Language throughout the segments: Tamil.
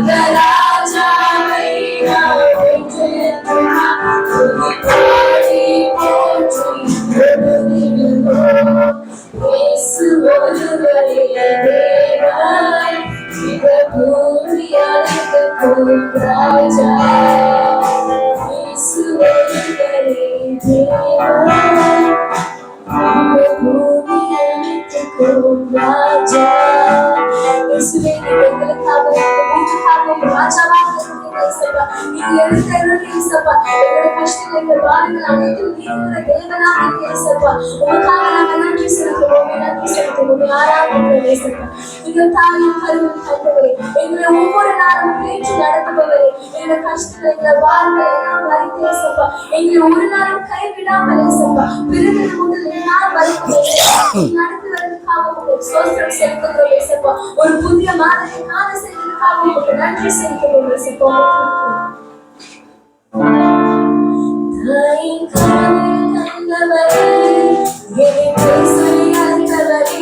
Raja ராஜா இயேசுவே தேவா பூமி அனைத்துக்கும் ராஜா இயேசுவே எங்களுக்காக பூமிக்காக ராஜாவாக இருக்கிறீங்க. நீங்க எழுந்தருளீங்க. எங்களுடைய கஷ்டங்கள் பாரங்கள் அனைத்தும் நீக்கிற தேவனாக இருக்கிறீங்க. உங்களுக்காக நாங்கள் நன்றி செலுத்துவோம், நன்றி செலுத்துவோம், ஆராதிக்கிறோம். எங்கள் தாயின் கருவில் கண்டவரே, எங்களை ஒவ்வொரு நாளும் பேச்சு நடத்துபவரே, எங்கள் கஷ்டங்கள் எங்களை பாரங்கள் எல்லாம் வரைத்தே சப்பா, எங்களை ஒரு நாளும் கைவிடாமலே சப்பா, பிறகு முதல் நாள் வரைக்கும் நடத்துவதற்காக உங்களுக்கு சோஸ்திரம் செலுத்துகிறோம் சப்பா. ஒரு புதிய மாதத்தை காண செய்வதற்காக உங்களுக்கு நன்றி செலுத்துகிறோம் சப்பா. தாயின் கருவில் கண்டவரே, என்னை சொல்லி அழைத்தவரே,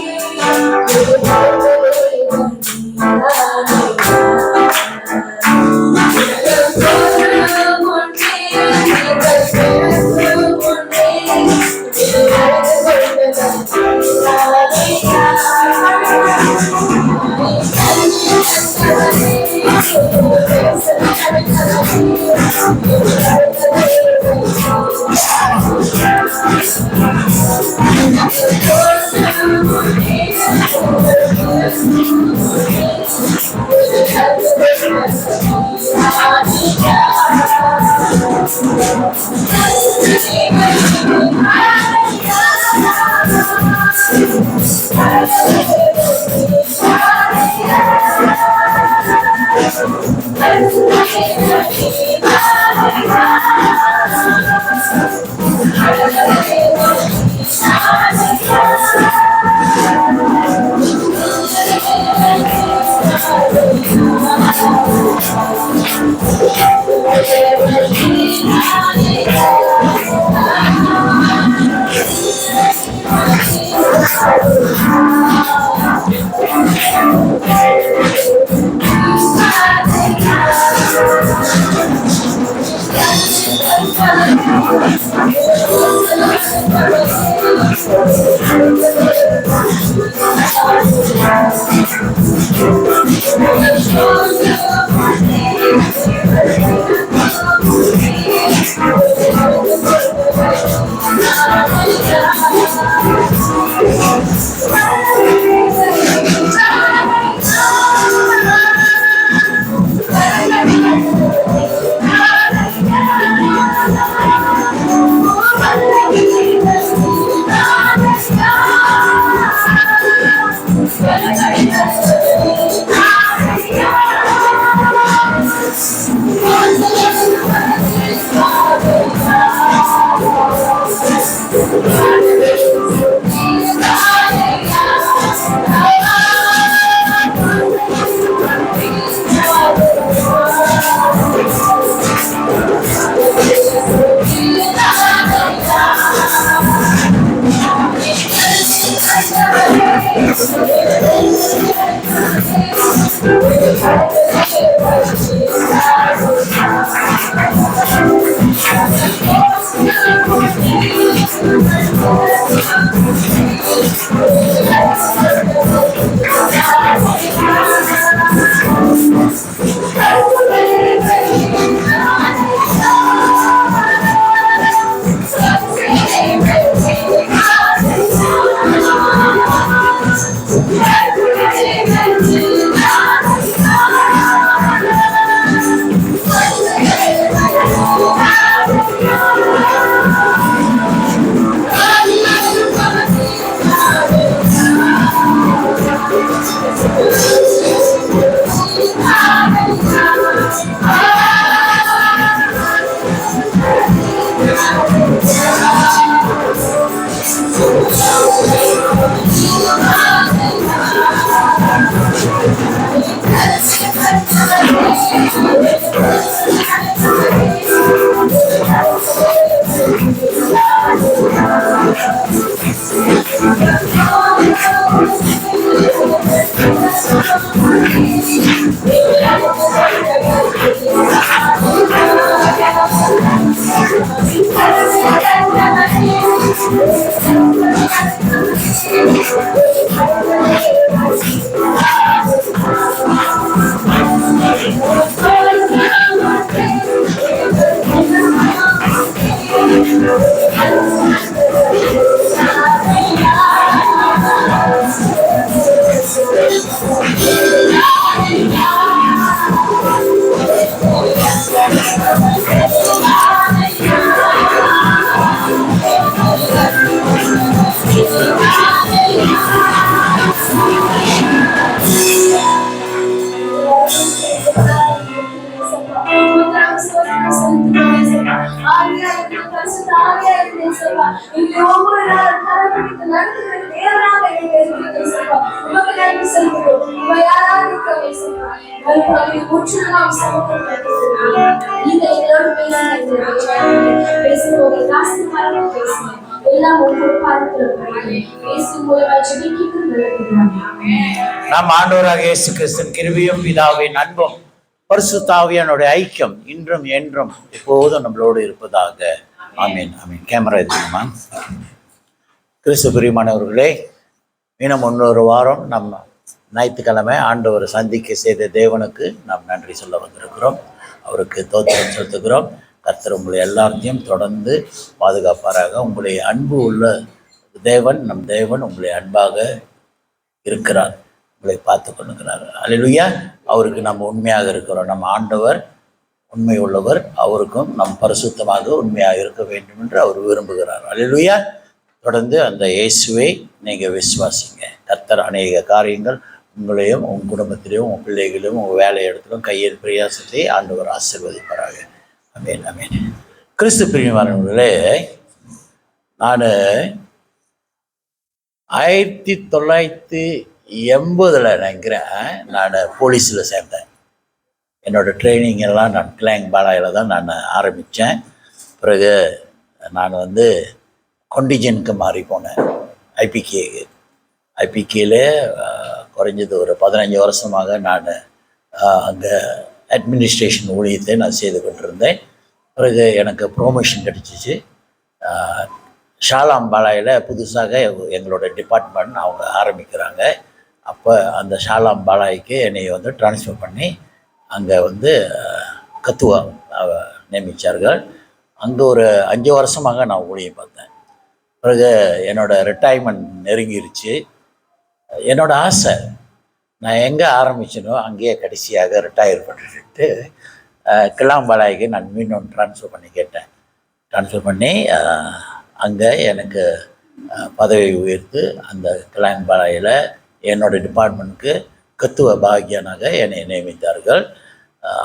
ஏசப்பா. எங்களை ஒவ்வொரு நாளும் கரப்பிடித்து நடத்துகிற தேவனாக எங்களை இருக்கிறீங்க ஏசப்பா. உமக்கு நன்றி செலுத்துகிறோம். உம்மை ஆராதிக்கிறோம் ஏசப்பா. எங்களை முற்றிலும் சமர்ப்பிக்கிறோம். நீங்க எங்களோடு பேசுகிற ஒரு ஆசீர்வாதமா பேசுங்க. எல்லாம் ஒவ்வொரு காலத்துல இயேசு மூலமா ஜெபிக்கிறோம் நல்ல. நம் ஆண்டவராக இயேசு கிறிஸ்துவின் கிருபையும் பிதாவின் அன்பும் பரிசுத்த ஆவியானுடைய ஐக்கியம் இன்றும் என்றும் எப்போதும் நம்மளோடு இருப்பதாக. ஆமீன் ஆமீன். கேமரா இருக்குமா? கிறிஸ்து பிரியமானவர்களே, இன்னும் இன்னொரு வாரம் நம்ம ஞாயிற்றுக்கிழமை ஆண்டவர் சந்திக்க செய்த தேவனுக்கு நாம் நன்றி சொல்ல வந்திருக்கிறோம். அவருக்கு தோத்திரம் செலுத்துகிறோம். கர்த்தர் உங்களை எல்லாத்தையும் தொடர்ந்து பாதுகாப்பாராக. உங்களுடைய அன்பு உள்ள தேவன், நம் தேவன் உங்களை அன்பாக இருக்கிறார், உங்களை பார்த்து கொள்ளுகிறார். அல்லேலூயா. அவருக்கு நம்ம உண்மையாக இருக்கிறோம். நம்ம ஆண்டவர் உண்மை உள்ளவர். அவருக்கும் நம் பரிசுத்தமாக உண்மையாக இருக்க வேண்டும் என்று அவர் விரும்புகிறார். அல்லேலூயா. தொடர்ந்து அந்த இயேசுவை நீங்கள் விசுவாசிங்க. கர்த்தர் அநேக காரியங்கள் உங்களையும் உங்கள் குடும்பத்திலையும் உங்கள் பிள்ளைகளையும் உங்கள் வேலை இடத்திலும் கையில் பிரயாசத்தை ஆண்டவர் ஆசீர்வதிப்பாராக. அமேன் அமேன். கிறிஸ்து பிரியமானவர்களே, நான் 1980 நினைக்கிறேன் நான் போலீஸில் சேர்ந்தேன். என்னோடய ட்ரைனிங் எல்லாம் நான் கிளாங் பாலாயில் தான் நான் ஆரம்பித்தேன். பிறகு நான் கொண்டிஜனுக்கு மாறி போனேன். ஐபிகேல குறைஞ்சது ஒரு 15 வருஷமாக நான் அங்கே அட்மினிஸ்ட்ரேஷன் ஊழியத்தை நான் செய்து கொண்டிருந்தேன். பிறகு எனக்கு ப்ரொமோஷன் கிடச்சிச்சு. ஷாலாம் பாலாயில் புதுசாக எங்களோட டிபார்ட்மெண்ட் அவங்க ஆரம்பிக்கிறாங்க. அப்போ அந்த ஷாலாம் பாலாய்க்கு என்னை ட்ரான்ஸ்ஃபர் பண்ணி அங்கே கத்துவா நியமித்தார்கள். அங்கே ஒரு 5 வருஷமாக நான் ஊழியம் பார்த்தேன். பிறகு என்னோடய ரிட்டைர்மெண்ட் நெருங்கிருச்சு. என்னோடய ஆசை, நான் எங்கே ஆரம்பிச்சனோ அங்கேயே கடைசியாக ரிட்டையர் பண்ணிட்டு கிளாம்பாலாய்க்கு நான் மீண்டும் ட்ரான்ஸ்ஃபர் பண்ணி அங்கே எனக்கு பதவி உயர்த்து அந்த கிளாம்பாலாயில் என்னோடய டிபார்ட்மெண்ட்டுக்கு கத்துவ பாக்கியனாக என்னை நியமித்தார்கள்.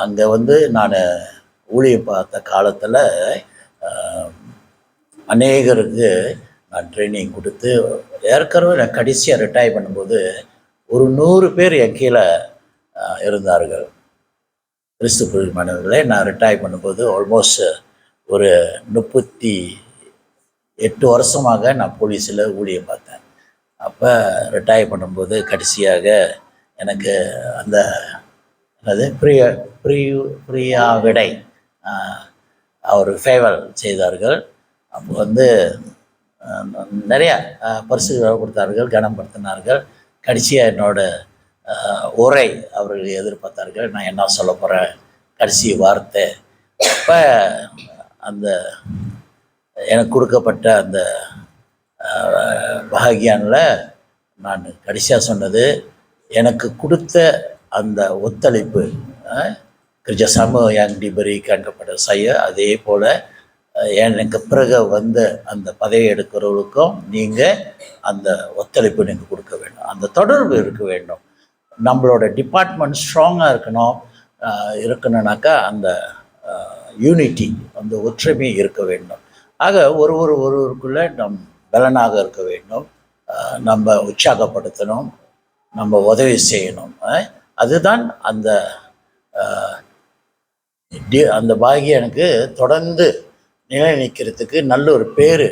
அங்கே நான் ஊழியம் பார்த்த காலத்தில் அநேகருக்கு நான் ட்ரைனிங் கொடுத்து ஏற்கனவே நான் கடைசியாக ரிட்டையர் பண்ணும்போது ஒரு 100 பேர் என் கீழே இருந்தார்கள். கிறிஸ்து பிரியமானவர்களே, நான் ரிட்டையர் பண்ணும்போது ஆல்மோஸ்ட் ஒரு 38 வருஷமாக நான் போலீஸில் ஊழியம் பார்த்தேன். அப்போ ரிட்டையர் பண்ணும்போது கடைசியாக எனக்கு அந்த பிரியா விடை அவர் ஃபேவர் செய்தார்கள். அப்போ நிறையா பரிசுகளை கொடுத்தார்கள், கனப்படுத்தினார்கள். கடைசியாக என்னோடய உரை அவர்கள் எதிர்பார்த்தார்கள். நான் என்ன சொல்ல போகிறேன், கடைசி வார்த்தை. அப்போ அந்த எனக்கு கொடுக்கப்பட்ட அந்த பாகியானில் நான் கடைசியாக சொன்னது, எனக்கு கொடுத்த அந்த ஒத்துழைப்பு கிருஜசம யாங்டி பரி கணக்கப்பட்ட செய்ய, அதே போல் எனக்கு பிறகு அந்த பதவி எடுக்கிறவர்களுக்கும் நீங்கள் அந்த ஒத்துழைப்பு நீங்கள் கொடுக்க வேண்டும். அந்த தொடர்பு இருக்க வேண்டும். நம்மளோட டிபார்ட்மெண்ட் ஸ்ட்ராங்காக இருக்கணும்னாக்கா அந்த யூனிட்டி, அந்த ஒற்றுமை இருக்க வேண்டும். ஆக ஒருவருக்குள்ளே நம் பலனாக இருக்க வேண்டும். நம்ம உற்சாகப்படுத்தணும், நம்ம உதவி செய்யணும். அதுதான் அந்த பாகியம் எனக்கு தொடர்ந்து நிலை நிற்கிறதுக்கு, நல்ல ஒரு பேர்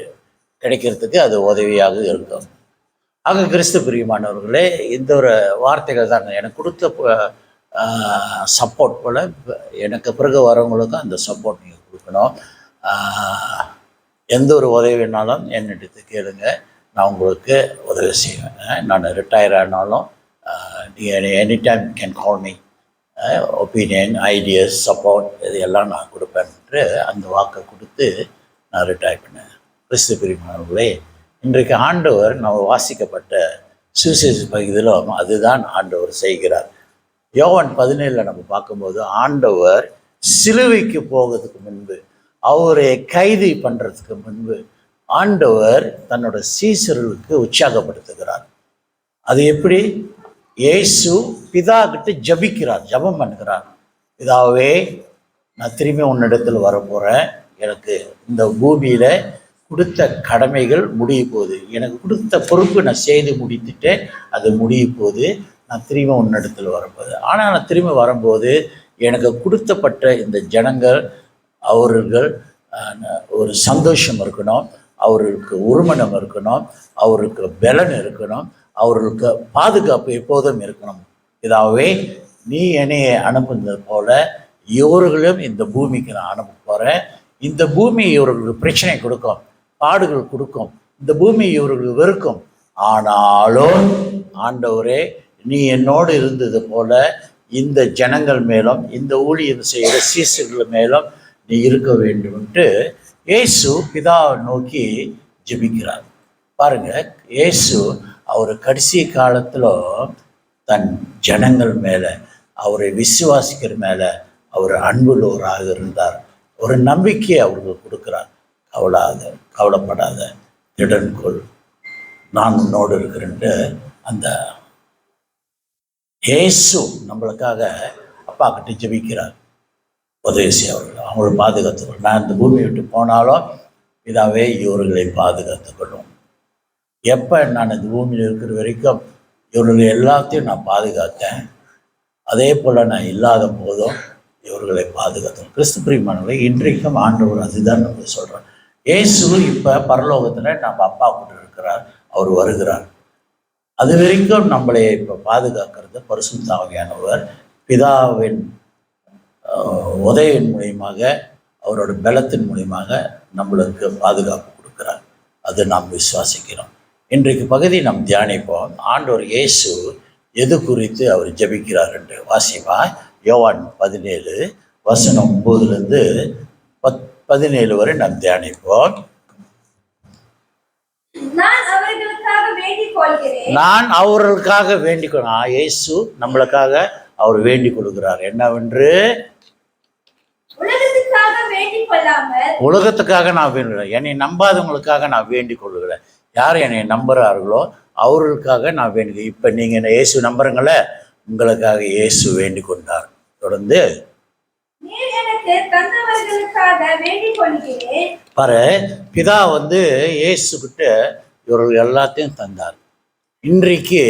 கிடைக்கிறதுக்கு அது உதவியாக இருக்கும். ஆக கிறிஸ்து பிரியமானவர்களே, இந்த ஒரு வார்த்தைகள் தான் எனக்கு கொடுத்த சப்போர்ட் போல் எனக்கு பிறகு வரவங்களுக்கும் அந்த சப்போர்ட் நீங்கள் கொடுக்கணும். எந்த ஒரு உதவி வேணாலும் என்னிடத்து கேளுங்க, நான் உங்களுக்கு உதவி செய்வேன். நான் ரிட்டையர் ஆனாலும் any time can call me. Opinion, ideas, support இது எல்லாம் நான் கொடுப்பேன்ட்டு அந்த வாக்கை கொடுத்து நான் ரிட்டையர் பண்ணேன். கிறிஸ்து பிரியமானவர்களே, இன்றைக்கு ஆண்டவர் நம்ம வாசிக்கப்பட்ட சுவிசேஷ பகுதியிலும் அதுதான் ஆண்டவர் செய்கிறார். யோவான் 17 நம்ம பார்க்கும்போது ஆண்டவர் சிலுவைக்கு போகிறதுக்கு முன்பு, அவரை கைது பண்ணுறதுக்கு முன்பு ஆண்டவர் தன்னோட சீசர்களுக்கு உற்சாகப்படுத்துகிறார். அது எப்படி? இயேசு பிதா கிட்ட ஜெபம் பண்ணுகிறார். பிதாவே, நான் திரும்பி உன்னிடத்தில் வரப்போகிறேன். எனக்கு இந்த பூமியில் கொடுத்த கடமைகள் முடிய போகுது, எனக்கு கொடுத்த பொறுப்பு நான் செய்து முடித்துட்டேன், அது முடிய போகுது, நான் திரும்ப உன்னிடத்தில் வரும்போது. ஆனால் நான் திரும்ப வரும்போது எனக்கு கொடுத்தப்பட்ட இந்த ஜனங்கள் அவர்கள் ஒரு சந்தோஷம் இருக்கணும், அவர்களுக்கு உருமணம் இருக்கணும், அவருக்கு பலன் இருக்கணும், அவர்களுக்கு பாதுகாப்பு எப்போதும் இருக்கணும். இதாகவே நீ என்னைய அனுப்புனது போல இவர்களும் இந்த பூமிக்கு நான் அனுப்ப போகிறேன். இந்த பூமி இவர்களுக்கு பிரச்சனை கொடுக்கும், பாடுகள் கொடுக்கும், இந்த பூமி இவர்களுக்கு வெறுக்கும். ஆனாலும் ஆண்டவரே நீ என்னோடு இருந்தது போல இந்த ஜனங்கள் மேலும் இந்த ஊழியம் செய்கிற சீசர்கள் மேலும் நீ இருக்க வேண்டும்ட்டு இயேசு பிதாவை நோக்கி ஜெபிக்கிறார். பாருங்க, இயேசு அவர் கடைசி காலத்தில் தன் ஜனங்கள் மேலே, அவரை விசுவாசிக்கிற மேலே அவர் அன்புள்ளவராக இருந்தார். ஒரு நம்பிக்கையை அவருக்கு கொடுக்குறார். கவலைப்படாத, திடன்கொள், நான் உன்னோடு இருக்கிறேன்ட்டு அந்த இயேசு நம்மளுக்காக அப்பா கிட்ட ஜெபிக்கிறார். உதவி செய்யவர்கள் அவங்களை பாதுகாத்துக்கொள்ளும். நான் இந்த பூமியை விட்டு போனாலும் இதாவே இவர்களை பாதுகாத்துக்கொள்ளும். எப்போ நான் இந்த பூமியில் இருக்கிற வரைக்கும் இவர்களை எல்லாத்தையும் நான் பாதுகாத்தேன், அதே போல் நான் இல்லாத போதும் இவர்களை பாதுகாத்தோம். கிறிஸ்து பிரியமானவர்களை இன்றைக்கும் ஆண்டவர் அதுதான் நம்ம சொல்கிறோம். இயேசு இப்போ பரலோகத்தில் நம்ம அப்பா கூட இருக்கிறார், அவர் வருகிறார். அது வரைக்கும் நம்மளை இப்போ பாதுகாக்கிறது பரிசுத்த ஆவியானவர் பிதாவின் உதவியின் மூலியமாக, அவரோட பலத்தின் மூலியமாக நம்மளுக்கு பாதுகாப்பு கொடுக்குறார். அது நாம் விசுவாசிக்கிறோம். இன்றைக்கு பகுதி நாம் தியானிப்போம். ஆண்டவர் இயேசு எது குறித்து அவர் ஜெபிக்கிறார் என்று வாசிப்பா. யோவான் 17 வசனம் 9லேருந்து 17 வரை நாம் தியானிப்போம். நான் அவர்களுக்காக வேண்டிக் கொள்கிறேன். இயேசு நம்மளுக்காக அவர் வேண்டிக் கொள்கிறார். என்னவென்று, உலகத்துக்காக நான் வேண்டுகிறேன், என்னை நம்பாதவங்களுக்காக நான் வேண்டிக் கொள்கிறேன். யார் என்னை நம்புகிறார்களோ அவர்களுக்காக நான் வேண்டுகிறேன். இப்போ நீங்கள் என்ன இயேசு நம்புறீங்களே, உங்களுக்காக இயேசு வேண்டிக் கொண்டார். தொடர்ந்து பாரு, பிதா இயேசு கிட்ட இவர்கள் எல்லாத்தையும் தந்தார். இன்றைக்கு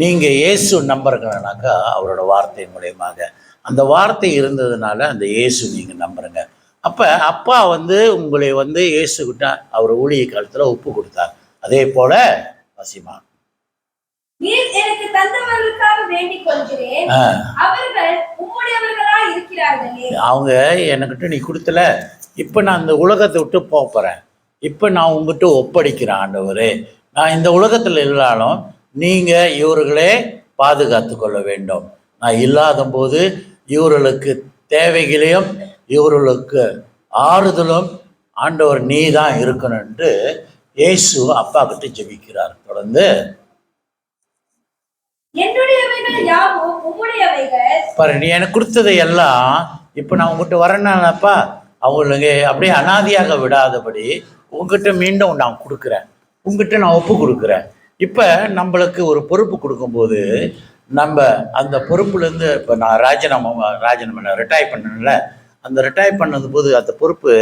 நீங்கள் இயேசு நம்புறீங்கன்னாக்கா அவரோட வார்த்தை மூலயமாக, அந்த வார்த்தை இருந்ததுனால அந்த இயேசு நீங்கள் நம்புறீங்க. அப்போ அப்பா உங்களை இயேசுகிட்ட அவர் ஊழிய காலத்தில் ஒப்பு கொடுத்தார். அதே போல வசிமா அவங்க என்கிட்ட நீ கொடுத்தல, இப்போ நான் இந்த உலகத்தை விட்டு போகிறேன், இப்போ நான் உங்ககிட்ட ஒப்படைக்கிறேன் ஆண்டவரே. நான் இந்த உலகத்தில் இல்லாலும் நீங்கள் இவர்களே பாதுகாத்து கொள்ள வேண்டும். நான் இல்லாத போது இவர்களுக்கு தேவைகளையும் இவர்களுக்கு ஆறுதலும் ஆண்டவர் நீ தான் இருக்கணும்ட்டு இயேசு அப்பா கிட்ட ஜெபிக்கிறார். தொடர்ந்து பாரு, நீ எனக்கு கொடுத்ததை எல்லாம் இப்போ நான் உங்ககிட்ட வரேன்னாப்பா, அவங்களுக்கு அப்படியே அனாதியாக விடாதபடி உங்ககிட்ட மீண்டும் நான் கொடுக்குறேன், உங்ககிட்ட நான் ஒப்பு கொடுக்குறேன். இப்போ நம்மளுக்கு ஒரு பொறுப்பு கொடுக்கும்போது நம்ம அந்த பொறுப்புலேருந்து, இப்போ நான் ராஜினாமா ரிட்டையர் பண்ணல, அந்த ரிட்டையர் பண்ணது போது அந்த பொறுப்பு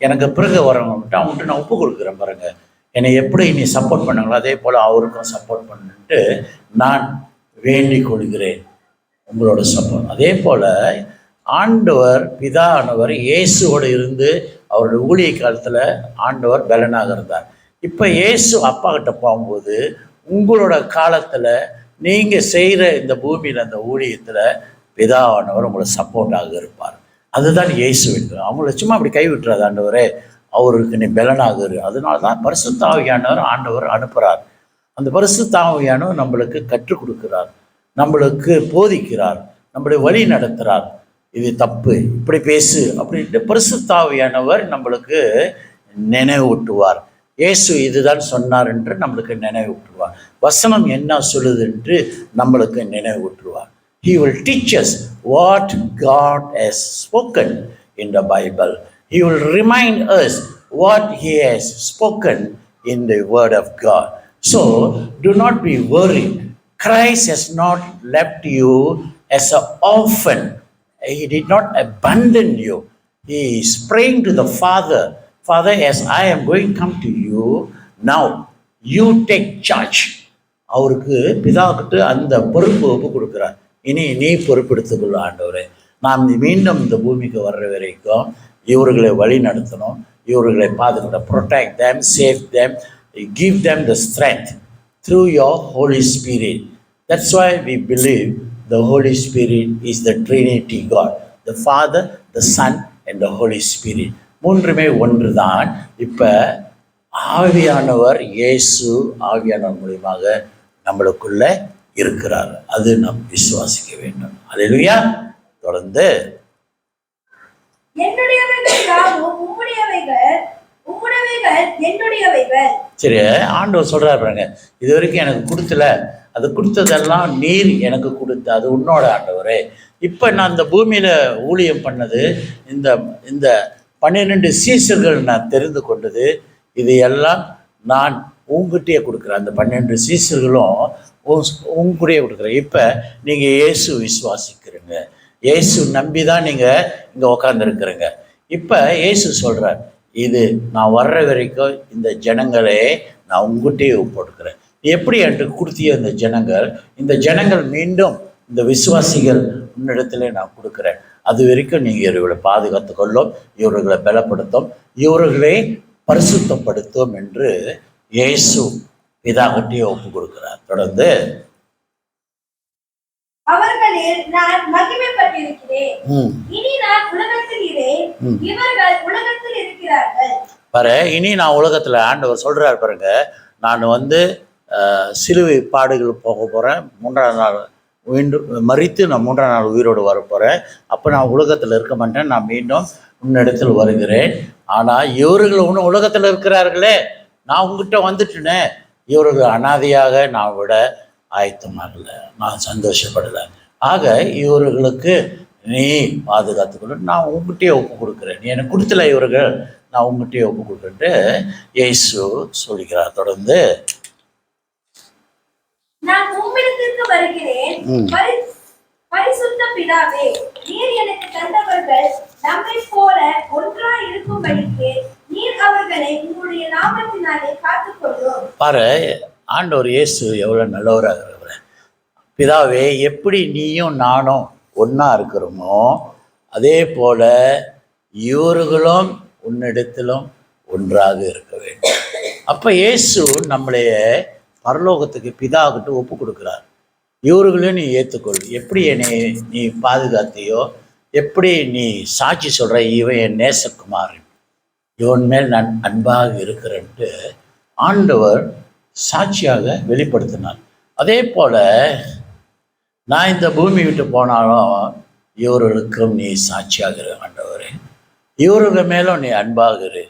எனக்கு பிறகு வரவங்ககிட்ட அவங்ககிட்ட நான் ஒப்பு கொடுக்குறேன். பாருங்க, என்னை எப்படி நீ சப்போர்ட் பண்ணாங்களோ அதே போல் அவருக்கும் சப்போர்ட் பண்ணிட்டு நான் வேண்டிக் கொள்கிறேன் உங்களோட சப்போர்ட். அதே போல் ஆண்டவர் பிதானவர் இயேசுவோடு இருந்து அவருடைய ஊழிய காலத்தில் ஆண்டவர் பலனாக இருந்தார். இப்போ இயேசு அப்பா கிட்ட போகும்போது உங்களோட காலத்தில் நீங்கள் செய்கிற இந்த பூமியில் அந்த ஊழியத்தில் பிதாவானவர் உங்களுக்கு சப்போர்ட்டாக இருப்பார். அதுதான் இயேசு வேண்டும். அவங்கள சும்மா அப்படி கைவிட்டுறாது ஆண்டவரே, அவருக்கு நீ பலனாக இரு. அதனால தான் பரிசுத்த ஆவியானவர் ஆண்டவர் அனுப்புகிறார். அந்த பரிசுத்த ஆவியானவர் நம்மளுக்கு கற்றுக் கொடுக்கிறார், நம்மளுக்கு போதிக்கிறார், நம்மளை வழி நடத்துகிறார். இது தப்பு, இப்படி பேசு அப்படின்ட்டு பரிசுத்த ஆவியானவர் நம்மளுக்கு நினைவூட்டுவார். இயேசு இதுதான் சொன்னார் என்று நம்மளுக்கு நினைவூட்டுவார். வசனம் என்ன சொல்லுது என்று நம்மளுக்கு நினைவூட்டுவார். He will teach us what God has spoken in the Bible. He will remind us what He has spoken in the Word of God. So, do not be worried. Christ has not left you as an orphan. He did not abandon you. He is praying to the Father Father, as I am going come to you, now you take charge. அவருக்கு பிதாக்கிட்டு அந்த பொறுப்பு ஒப்பு கொடுக்குறார். இனி நீ பொறுப்பெடுத்துக்கொள்ள ஆண்டவரே. நாம் மீண்டும் இந்த பூமிக்கு வர்ற வரைக்கும் இவர்களை வழி நடத்தணும், இவர்களை பாதுகாக்கணும். Protect them, save them, give them the strength through your holy spirit. That's why we believe the holy spirit is the trinity God, the father, the son and the holy spirit. மூன்றுமே ஒன்று தான். இப்போ ஆவியானவர், இயேசு ஆவியானவர் மூலியமாக நம்மளுக்குள்ள இருக்கிறார். அது நாம் விசுவாசிக்க வேண்டும். அல்லேலூயா. தொடர்ந்து சரி, ஆண்டவர் சொல்றாரு பாருங்க, இது வரைக்கும் எனக்கு கொடுத்துல, அது கொடுத்ததெல்லாம் நீர் எனக்கு கொடுத்த, அது உன்னோட ஆண்டவரே. இப்போ நான் இந்த பூமியில் ஊழியம் பண்ணது, இந்த இந்த 12 சீசர்கள் நான் தெரிந்து கொண்டது, இது எல்லாம் நான் உங்ககிட்டயே கொடுக்குறேன். அந்த 12 சீசர்களும் உங்ககிட்டயே கொடுக்குறேன். இப்போ நீங்கள் இயேசு விசுவாசிக்கிறீங்க, இயேசு நம்பி தான் நீங்கள் இங்கே உக்காந்துருக்குறீங்க. இப்போ இயேசு சொல்கிறார், இது நான் வர்ற வரைக்கும் இந்த ஜனங்களே நான் உங்ககிட்டயே ஒப்புக்கொடுக்குறேன். எப்படி என்று கொடுத்திய இந்த ஜனங்கள் மீண்டும் இந்த விசுவாசிகள் உன்னிடத்துல நான் கொடுக்குறேன். அது வரைக்கும் நீங்கள் இவர்களை பாதுகாத்து கொள்ளும், இவர்களை பலப்படுத்தும், இவர்களை பரிசுத்தப்படுத்தும் என்று இயேசு பிதாகிட்டே ஒப்பு கொடுக்கிறார். தொடர்ந்து அவர்களில் நான் மகிமைப்பட்டிருக்கிறேன், இனி நான் உலகத்தில் இரேன், இவர்கள் உலகத்தில் இருக்கிறார்கள். பாரு, இனி நான் உலகத்தில், ஆண்டவர் சொல்றாரு பாருங்க, நான் சிலுவை பாடுகள் போக போகிறேன், 3ஆம் நாள் மரித்து நான் 3ஆம் நாள் உயிரோடு வரப்போகிறேன். அப்போ நான் உலகத்தில் இருக்க மாட்டேன், நான் மீண்டும் உன்னிடத்தில் வருகிறேன். ஆனால் இவர்கள் ஒன்றும் உலகத்தில் இருக்கிறார்களே, நான் உங்ககிட்ட வந்துட்டேனே, இவர்கள் அனாதையாக நான் விட ஆயத்தமாகலை, நான் சந்தோஷப்படலை. ஆக இவர்களுக்கு நீ பாதுகாத்துக்கொள்ள நான் உங்ககிட்டயே ஒப்பு கொடுக்குறேன். நீ எனக்கு கொடுத்துல இவர்கள், நான் உங்ககிட்டயே ஒப்பு கொடுக்குறேன்ட்டு இயேசு சொல்லிக்கிறார். தொடர்ந்து நான் உம்மிடத்திற்கு வருகிறேன், பரிசுத்த பிதாவே, நீர் எனக்கு தந்தவர்கள் நம்மை போல ஒன்றாய் இருக்கும்படிக்கு நீர் அவர்களை உம்முடைய நாமத்தினாலே காத்துக்கொள்ளும். பாரு, ஆண்டவர் இயேசு எவ்வளோ நல்லவராக இருக்கிறார். பிதாவே, எப்படி நீயும் நானும் ஒன்றா இருக்கிறோமோ அதே போல இவர்களும் உன்னிடத்திலும் ஒன்றாக இருக்க வேண்டும். அப்போ இயேசு நம்மளைய பரலோகத்துக்கு பிதாகிட்ட ஒப்பு கொடுக்குறார். இவர்களையும் நீ ஏற்றுக்கொள். எப்படி என்னை நீ பாதுகாத்தியோ, எப்படி நீ சாட்சி சொல்கிற, இவன் என் நேசகுமாரன், இவன் மேல் நான் அன்பாக இருக்கிறேன்ட்டு ஆண்டவர் சாட்சியாக வெளிப்படுத்தினார். அதே போல் நான் இந்த பூமி விட்டு போனாலும் இவர்களுக்கும் நீ சாட்சியாக இரு ஆண்டவரே. இவர்கள் மேலும் நீ அன்பாக இரு,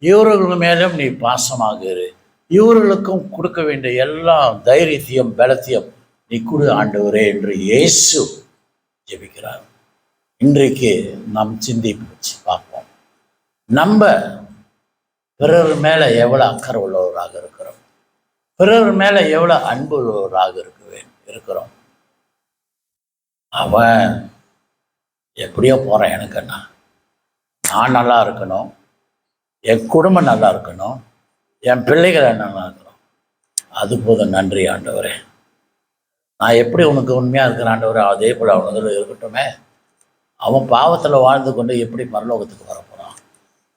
இவர்கள் மேலும் நீ பாசமாக இரு, இவர்களுக்கும் கொடுக்க வேண்டிய எல்லா தைரியத்தையும் பலத்தையும் நீ கொடு ஆண்டவரே என்று இயேசு ஜெபிக்கிறார். இன்றைக்கு நாம் சிந்திச்சு பார்ப்போம், நம்ம பிறர் மேலே எவ்வளோ அக்கறை உள்ளவராக இருக்கிறோம், பிறர் மேலே எவ்வளோ அன்பு உள்ளவராக இருக்கிறோம். அவன் எப்படியோ போகிறான், எனக்குன்னா நான் நல்லா இருக்கணும், என் குடும்பம் நல்லா இருக்கணும், என் பிள்ளைகளை நல்லா இருக்கணும், அது போதும். நன்றி ஆண்டவரே, நான் எப்படி உனக்கு உண்மையாக இருக்கிற ஆண்டவரே, அதே போல் அவனதில் இருக்கட்டுமே. அவன் பாவத்தில் வாழ்ந்து கொண்டு எப்படி பரலோகத்துக்கு வரப்போகிறான்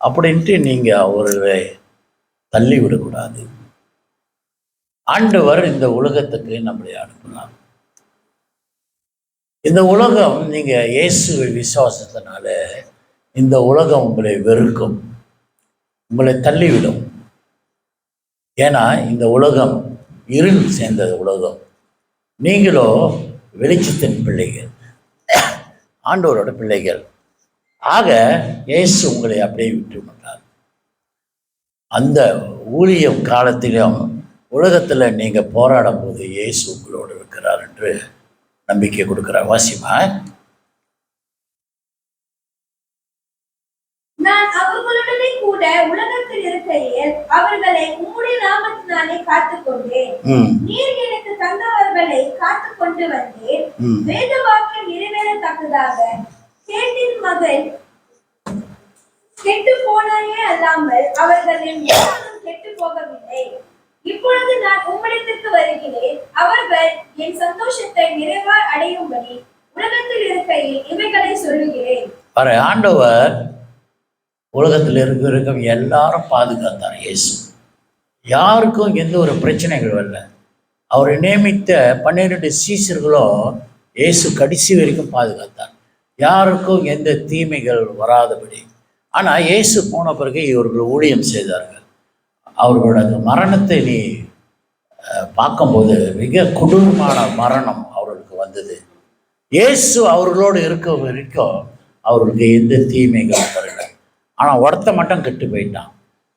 அப்படின்ட்டு நீங்கள் அவர்களை தள்ளி விடக்கூடாது. ஆண்டவர் இந்த உலகத்துக்கு நம்மளை அனுப்பினார். இந்த உலகம், நீங்கள் இயேசுவை விசுவாசத்தினால இந்த உலகம் உங்களை வெறுக்கும், உங்களை தள்ளிவிடும். ஏன்னா இந்த உலகம் இருள் சேர்ந்த உலகம், நீங்களோ வெளிச்சத்தின் பிள்ளைகள், ஆண்டவரோட பிள்ளைகள். ஆக இயேசு உங்களை அப்படியே விட்டு மாட்டார். அந்த ஊழியம் காலத்திலும் உலகத்தில் நீங்கள் போராடும் போது இயேசு உங்களோடு இருக்கிறார் என்று நம்பிக்கை கொடுக்கிறார். வாசிமா, நான் அவர்களுடனே கூட உலகத்தில் இருக்கையில் அவர்களை உம்முடைய நாமத்தினாலே காத்துக்கொண்டேன். நீர் எனக்கு தந்தவர்களை காத்து கொண்டு வந்தேன். வேத வாக்கியம் நிறைவேறத்தக்கதாக கேட்டின் மகன் கெட்டு போனாயே அல்லாமல் அவர்கள் என் முன்னாலும் கெட்டு போகவில்லை. இப்பொழுது நான் உம்மிடத்திற்கு வருகிறேன். அவர்கள் என் சந்தோஷத்தை நிறைவாய் அடையும்படி உலகத்தில் இருக்கையில் இவைகளை சொல்லுகிறேன். ஆண்டவர் உலகத்தில் இருக்கிற எல்லாரும் பாதுகாத்தார். இயேசு யாருக்கும் எந்த ஒரு பிரச்சனைகள் வரல. அவரை நியமித்த 12 சீசர்களும் இயேசு கடைசி வரைக்கும் பாதுகாத்தார். யாருக்கும் எந்த தீமைகள் வராதபடி. ஆனால் இயேசு போன பிறகு இவர்கள் ஊழியம் செய்தார்கள். அவர்களோட அந்த மரணத்தை நீ பார்க்கும்போது மிக கொடூரமான மரணம் அவர்களுக்கு வந்தது. இயேசு அவர்களோடு இருக்க வரைக்கும் அவர்களுக்கு எந்த தீமைகள் வரல. ஆனால் ஒருத்த மட்டும் கெட்டு போயிட்டான்.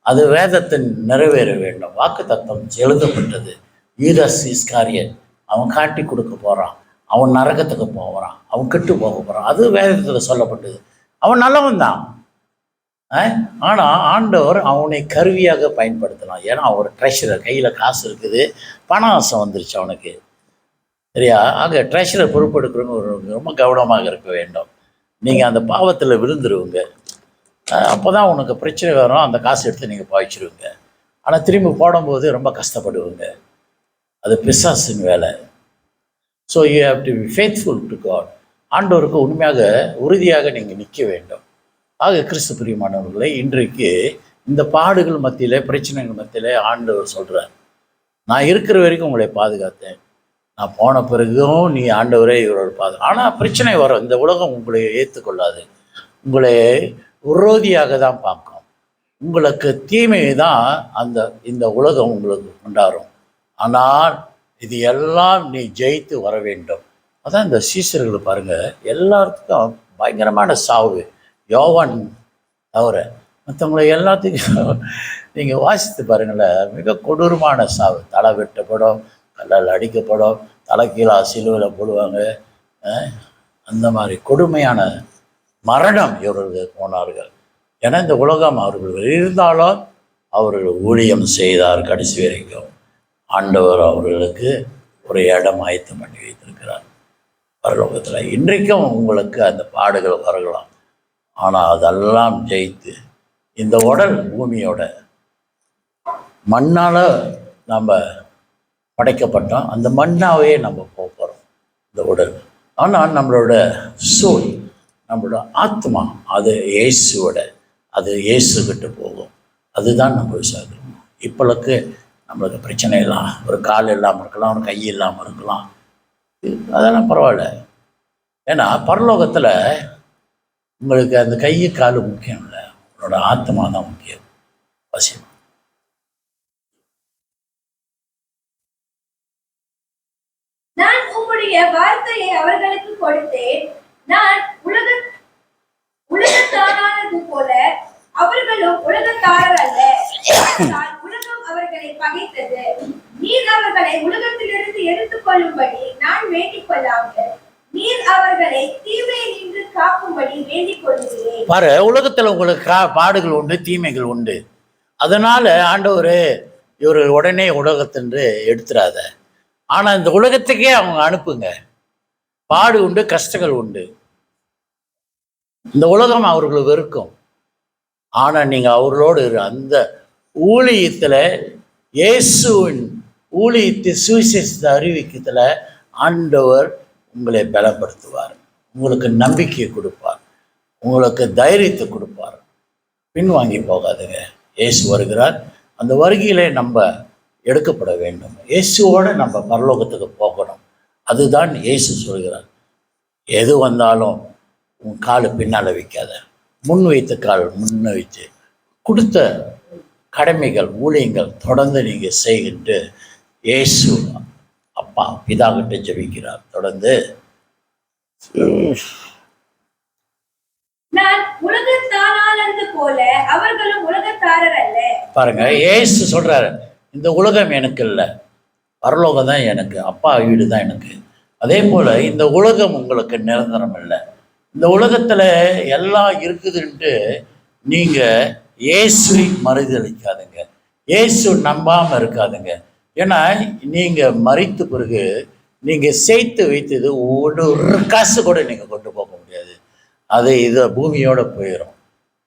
அது வேதத்தின் நிறைவேற வேண்டும். வாக்கு தத்தம் எழுதப்பட்டது. யூதாஸ் இஸ்காரியன் அவன் காட்டி கொடுக்க போகிறான். அவன் நரகத்துக்கு போகிறான். அவன் கெட்டு போக போகிறான். அது வேதத்தில் சொல்லப்பட்டது. அவன் நல்லவன் தான். ஆனால் ஆண்டவர் அவனை கருவியாக பயன்படுத்தலாம். ஏன்னா அவர் ட்ரெஷரர், கையில் காசு இருக்குது, பண ஆசை வந்துருச்சு அவனுக்கு. சரியா? ஆக ட்ரெஷரர் பொறுப்பெடுக்கிறவங்க ரொம்ப கவனமாக இருக்க வேண்டும். நீங்கள் அந்த பாவத்தில் விழுந்துருவீங்க. அப்போ தான் உனக்கு பிரச்சனை வரும். அந்த காசு எடுத்து நீங்கள் பாய்ச்சிருவீங்க. ஆனால் திரும்பி போடும்போது ரொம்ப கஷ்டப்படுவீங்க. அது பிசாசின் வேலை. So you have to be faithful to God. ஆண்டவருக்கு உண்மையாக உறுதியாக நீங்கள் நிற்க வேண்டும். ஆக கிறிஸ்து பிரியமானவர்களை, இன்றைக்கு இந்த பாடுகள் மத்தியில், பிரச்சனைகள் மத்தியில் ஆண்டவர் சொல்கிறார், நான் இருக்கிற வரைக்கும் உங்களை பாதுகாத்தேன். நான் போன பிறகும் நீ ஆண்டவரே இவரோட ஆனால் பிரச்சனை வரும். இந்த உலகம் உங்களை ஏற்றுக்கொள்ளாது. உங்களை விரோதியாக தான் பார்க்கும். உங்களுக்கு தீமையை தான் இந்த உலகம் உங்களுக்கு கொண்டாடும். ஆனால் இது எல்லாம் நீ ஜெயித்து வர வேண்டும். அதான் இந்த சீசர்கள் பாருங்கள், எல்லாத்துக்கும் பயங்கரமான சாவு. யோவான் தவிர மற்றவங்களை எல்லாத்துக்கும் நீங்கள் வாசித்து பாருங்களேன், மிக கொடூரமான சாவு. தலை வெட்டப்படும், கல்லால் அடிக்கப்படும், தலைக்கீழா சிலுவையில் போடுவாங்க. அந்த மாதிரி கொடுமையான மரணம் இவர்கள் போனார்கள். ஏன்னா இந்த உலகம் அவர்கள் இருந்தாலும் அவர்கள் ஊழியம் செய்தார் கடைசி வரைக்கும். ஆண்டவர் அவர்களுக்கு ஒரு இடம் ஆயத்தம் பண்ணி வைத்திருக்கிறார் பரலோகத்தில். இன்றைக்கும் உங்களுக்கு அந்த பாடுகள் வரலாம். ஆனால் அதெல்லாம் ஜெயித்து இந்த உடல் பூமியோட மண்ணால் நம்ம படைக்கப்பட்டோம். அந்த மண்ணாவே நம்ம போகிறோம் இந்த உடல். ஆனால் நம்மளோட சோல், நம்மளோட ஆத்மா, அது இயேசுவோட, அது இயேசுக்கிட்ட போகும். அதுதான் நம்ம விசாரிக்கணும். இப்போளுக்கு நம்மளுக்கு பிரச்சனை எல்லாம், ஒரு கால் இல்லாமல் இருக்கலாம், ஒரு கை இல்லாமல் இருக்கலாம், அதெல்லாம் பரவாயில்ல. ஏன்னா பரலோகத்தில் உங்களுக்கு அந்த கை கால் முக்கியம் இல்லை, உங்களோட ஆத்மா தான் முக்கியம். அவசியம். நான் உம்முடைய வார்த்தையை அவர்களுக்கு கொடுத்தேன். நான் உலகத்தாரானது போல அவர்களும் உலகத்தாரர் அல்ல. உலகம் அவர்களை பகைத்தது. நீர் அவர்களை உலகத்திலிருந்து எடுத்துக் கொள்ளும்படி நான் வேண்டிக் கொள்ளாமல் நீர் அவர்களை தீமையை நின்று காக்கும்படி வேண்டிக் கொள்கிறேன். பாரு, உலகத்துல உங்களுக்கு பாடுகள் உண்டு, தீமைகள் உண்டு. அதனால ஆண்டவர் இவர் உடனே உலகத்தின்று எடுத்துடாத. ஆனா இந்த உலகத்துக்கே அவங்க அனுப்புங்க. பாடு உண்டு, கஷ்டங்கள் உண்டு. இந்த உலகம் அவர்கள் வெறுக்கும். ஆனா நீங்க அவர்களோடு அந்த ஊழியத்துல, இயேசுவின் ஊழியத்தை சுவிசேஷத்தை அறிவிக்கத்துல ஆண்டவர் உங்களை பலப்படுத்துவார். உங்களுக்கு நம்பிக்கையை கொடுப்பார், உங்களுக்கு தைரியத்தை கொடுப்பார். பின்வாங்கி போகாதுங்க. இயேசு வருகிறார். அந்த வருகையிலே நம்ம எடுக்கப்பட வேண்டும். இயேசுவோடு நம்ம பரலோகத்துக்கு போகணும். அதுதான் இயேசு சொல்கிறார். எது வந்தாலும் உன் காலு பின்னால் வைக்காத, முன் வைத்த கால் முன்ன வைத்து கொடுத்த கடமைகள், ஊழியங்கள் தொடர்ந்து நீங்கள் செய்கிட்டு இயேசு அப்பா பிதா கிட்ட ஜெபிக்கிறார். தொடர்ந்து பாருங்க, இயேசு சொல்றாரு, இந்த உலகம் எனக்கு இல்லை, பரலோகம் தான் எனக்கு, அப்பா வீடு தான் எனக்கு. அதே போல இந்த உலகம் உங்களுக்கு நிரந்தரம் இல்லை. இந்த உலகத்துல எல்லாம் இருக்குதுன்ட்டு நீங்க இயேசுவை மறுதளிக்காதுங்க, இயேசு நம்பாம இருக்காதுங்க. ஏன்னா நீங்க மரித்த பிறகு நீங்க சேர்த்து வைத்தது ஒரு காசு கூட நீங்க கொண்டு போக முடியாது. அது இது பூமியோட போயிடும்.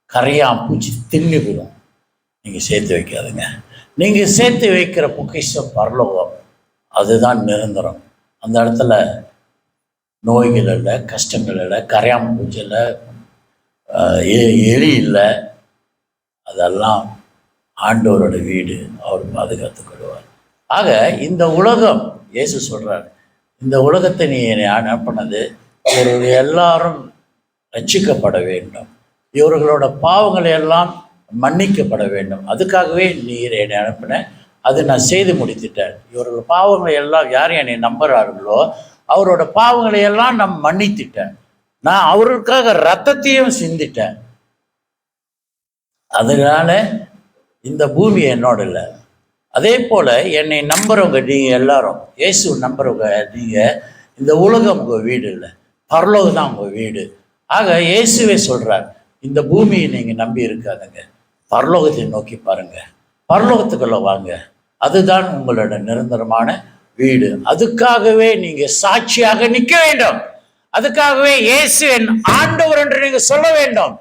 கரையான் பூச்சி தின்னு போடும். நீங்கள் சேர்த்து வைக்காதுங்க. நீங்கள் சேர்த்து வைக்கிற பொக்கிஷம் பரலோகம், அதுதான் நிரந்தரம். அந்த இடத்துல நோய்கள் இல்லை, கஷ்டங்கள் இல்லை, கரையான் பூச்சி இல்லை, எலி இல்லை. அதெல்லாம் ஆண்டவரோட வீடு, அவர் பாதுகாத்துக் கொள்வார். ஆக இந்த உலகம், இயேசு சொல்றார், இந்த உலகத்தை நீ அனுப்பினது இவர்கள் எல்லாரும் ரட்சிக்கப்பட வேண்டும், இவர்களோட பாவங்களை எல்லாம் மன்னிக்கப்பட வேண்டும், அதுக்காகவே நீர் என்னை அனுப்பின, அது நான் செய்து முடித்துட்டேன். இவர்கள் பாவங்களை எல்லாம் யார் என்னை நம்புறார்களோ அவரோட பாவங்களை எல்லாம் நான் மன்னித்துட்டேன், நான் அவர்களுக்காக ரத்தத்தையும் சிந்திட்டேன். அதனால இந்த பூமி என்னோட இல்லை. அதே போல் என்னை நம்புறவங்க நீங்கள் எல்லாரும், இயேசு நம்புறவங்க நீங்கள், இந்த உலகம் உங்கள் வீடு இல்லை, பரலோகம் தான் உங்கள் வீடு. ஆக இயேசுவே சொல்கிறார், இந்த பூமியை நீங்கள் நம்பி இருக்காதுங்க, பரலோகத்தை நோக்கி பாருங்க, பரலோகத்துக்குள்ள வாங்க, அதுதான் உங்களோட நிரந்தரமான வீடு. அதுக்காகவே நீங்கள் சாட்சியாக நிற்க வேண்டும். அதுக்காகவே இயேசு என் ஆண்டவர் என்று நீங்கள் சொல்ல வேண்டும்.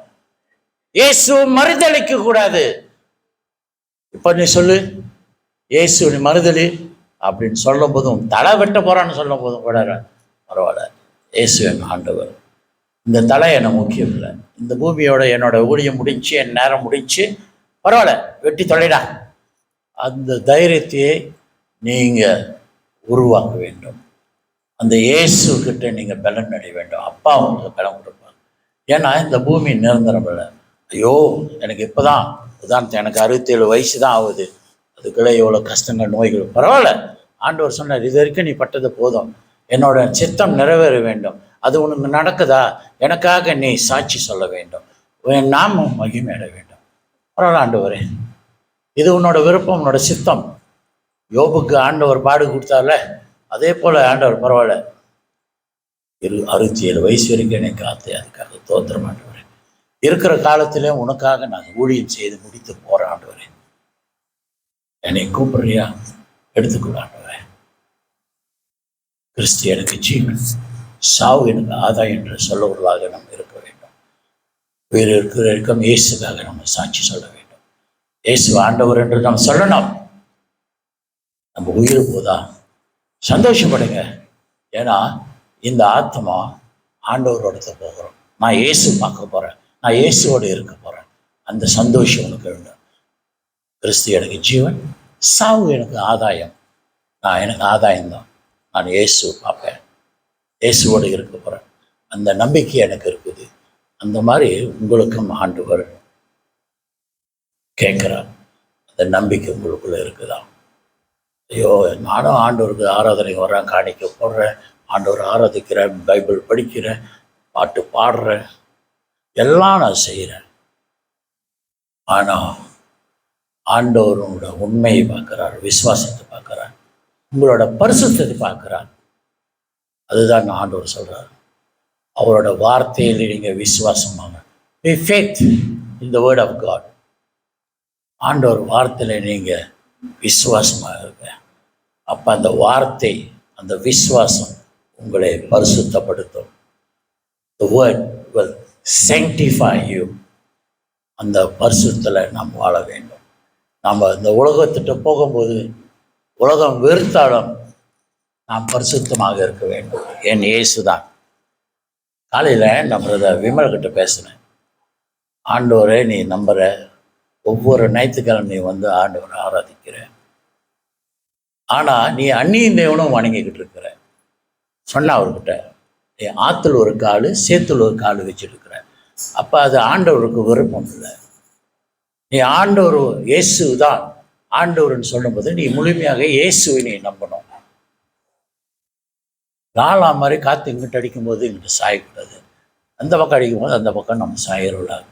இயேசு மறுதளிக்க கூடாது. இப்ப நீ சொல்லு, இயேசு நீ மறுதலி அப்படின்னு சொல்லும் போதும், தலை வெட்ட போறான்னு சொல்லும் போதும் கூட பரவாயில்ல, இயேசு என் ஆண்டவர், இந்த தலை எனக்கு முக்கியம் இல்லை, இந்த பூமியோட என்னோட ஊழியம் முடிஞ்சு, என் நேரம் முடிஞ்சு, பரவாயில்ல வெட்டி தொலைடா. அந்த தைரியத்தையே நீங்க உருவாக்க வேண்டும். அந்த இயேசு கிட்ட நீங்க பலன் அடைய வேண்டும். அப்பா உங்களுக்கு பலன் கொடுப்பாங்க. ஏன்னா இந்த பூமி நிரந்தரம் இல்லை. ஐயோ எனக்கு இப்போதான், உதாரணத்துக்கு எனக்கு 67 வயசு தான் ஆகுது, அதுக்குள்ளே எவ்வளோ கஷ்டங்கள், நோய்கள், பரவாயில்ல. ஆண்டவர் சொன்னார், இது வரைக்கும் நீ பட்டது போதும், என்னோட சித்தம் நிறைவேற வேண்டும், அது உனக்கு நடக்குதா, எனக்காக நீ சாட்சி சொல்ல வேண்டும், என் நாமம் மகிமையிட வேண்டும். பரவாயில்ல ஆண்டவரே, இது உன்னோட விருப்பம், உன்னோட சித்தம். யோபுக்கு ஆண்டவர் பாடு கொடுத்தார்ல, அதே போல் ஆண்டவர் பரவாயில்ல, 67 வயசு வரைக்கும் என்னை காத்து, அதுக்காக தோத்திரம் ஆண்டவரே, இருக்கிற காலத்திலே உனக்காக நான் ஊழியம் செய்து முடித்து போறேன் ஆண்டவரே, என்னை கூப்பிடுறியா, எடுத்துக்கொள்ள ஆண்டவரே. கிறிஸ்து எனக்கு ஜீவன், சாவு எனக்கு ஆதாயம் என்று சொல்லுவதாக நம்ம இருக்க வேண்டும். வேறு இருக்கிற இருக்கும் இயேசுக்காக நம்ம சாட்சி சொல்ல வேண்டும். இயேசு ஆண்டவர் என்று நம்ம சொல்லணும். நம்ம உயிர் போதா சந்தோஷப்படுங்க. ஏன்னா இந்த ஆத்மா ஆண்டவரோட போகிறோம், நான் இயேசு பார்க்க போறேன், நான் இயேசுவோடு இருக்க போறேன், அந்த சந்தோஷம் உனக்கு வேண்டும். கிறிஸ்து எனக்கு ஜீவன், சாவு எனக்கு ஆதாயம், எனக்கு ஆதாயம்தான், நான் இயேசு பார்ப்பேன், இயேசுவோடு இருக்க போறேன், அந்த நம்பிக்கை எனக்கு இருக்குது. அந்த மாதிரி உங்களுக்கும் ஆண்டவர் கேட்கிறார், அந்த நம்பிக்கை உங்களுக்குள்ள இருக்குதா? ஐயோ நானும் ஆண்டவருக்கு ஆராதனைக்கு வர்றேன், காணிக்க போடுறேன், ஆண்டவர் ஆராதிக்கிறேன், பைபிள் படிக்கிறேன், பாட்டு பாடுறேன், எல்லாம் நான் செய்கிறேன். ஆனால் ஆண்டவரோட உண்மையை பார்க்குறார், விசுவாசத்தை பார்க்குறார், உங்களோட பரிசுத்தத்தை பார்க்குறார். அதுதான் ஆண்டவர் சொல்கிறார், அவரோட வார்த்தையில் நீங்கள் விசுவாசமாக, be faith in the word of God. ஆண்டவர் வார்த்தையில் நீங்கள் விசுவாசமாக இருக்க, அப்போ அந்த வார்த்தை, அந்த விசுவாசம் உங்களை பரிசுத்தப்படுத்தும். The word will sanctify you. அந்த பரிசுத்தத்தில் நாம் வாழ வேண்டும். நாம் இந்த உலகத்திட்ட போகும்போது, உலகம் வெறுத்தாலும் நாம் பரிசுத்தமாக இருக்க வேண்டும். என் இயேசுதான். காலையில் நான் பிரதர் விமல்கிட்ட பேசினேன், ஆண்டவரை நீ நம்புற, ஒவ்வொரு ஞாயிற்றுக்கிழமை நீ வந்து ஆண்டவரை ஆராதிக்கிற, ஆனால் நீ அந்நிய தேவனும் வணங்கிக்கிட்டு இருக்கிற சொன்ன அவர்கிட்ட, நீ ஆற்றுல ஒரு கால், சேத்துல ஒரு கால் வச்சுருக்கிற, அப்போ அது ஆண்டவருக்கு விருப்பம் இல்லை. நீ ஆண்டவர் இயேசு தான் ஆண்டவர்னு சொல்லும்போது நீ முழுமையாக இயேசுவை நீ நம்பணும். நாலாம் மாதிரி காற்று இங்கிட்ட அடிக்கும்போது இங்கிட்ட சாயக்கூடாது, அந்த பக்கம் அடிக்கும்போது அந்த பக்கம் நம்ம சாயிடக்கூடாது.